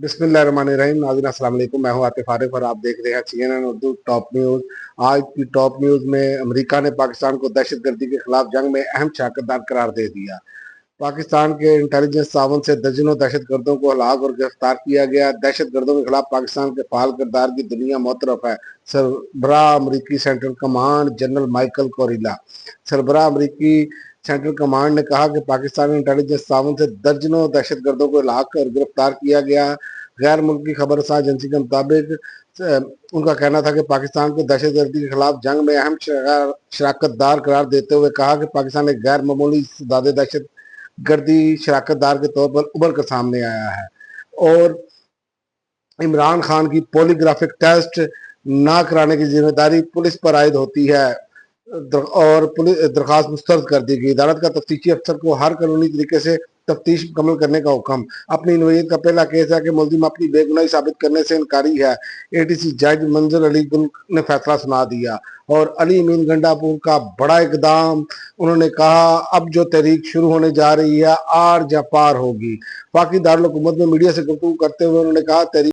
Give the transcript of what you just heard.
बिस्मिल्लाहिर्रहमानिर्रहीम। नाज़रीन अस्सलाम वालेकुम। मैं हूं आतिफ आरिफ और आप देख रहे हैं CNN उर्दू टॉप न्यूज़। आज की टॉप न्यूज़ में अमेरिका ने पाकिस्तान को दहशतगर्दी के खिलाफ जंग में अहम शराकतदार करार दे दिया। पाकिस्तान के इंटेलिजेंस ताउन से दर्जनों दहशतगर्दों को हलाक और गिरफ्तार किया गया। दहशतगर्दों के खिलाफ पाकिस्तान के फाल किरदार की दुनिया मोतरफ है। सरबराह अमरीकी सेंट्रल कमांड जनरल माइकल कोरिला। सरबराह अमरीकी सेंट्रल कमांड ने कहा कि पाकिस्तानी इंटेलिजेंस ताउन से दर्जनों दहशतगर्दों को हलाक और गिरफ्तार किया गया। गैर मुल्की खबर साझ एजेंसी के मुताबिक उनका कहना था कि पाकिस्तान को दहशतगर्दी के खिलाफ जंग में अहम शराकतदार करार देते हुए कहा कि पाकिस्तान एक गैर मामूली दादे दहशत गर्दी शराकतदार के तौर पर उभर कर सामने आया है और इमरान खान की पॉलीग्राफिक टेस्ट ना कराने की जिम्मेदारी पुलिस पर आयद होती है और पुलिस दरखास्त मुस्तरद कर दी गई। अदालत का तफ्तीशी अफसर को हर कानूनी तरीके से तफ्तीश मुकम्मल करने का हुक्म। अपनी नौयत का पहला केस है कि मुलजिम अपनी बेगुनाही साबित करने से इनकारी है। ATC जज मंजर अली गुल ने फैसला सुना दिया और अली अमीन गंडापुर का बड़ा इकदाम। उन्होंने कहा अब जो तहरीक शुरू होने जा रही है आर या पार होगी। पाकि दारुल हुकूमत में मीडिया से गुफ्तगू करते हुए उन्होंने कहा तहरीक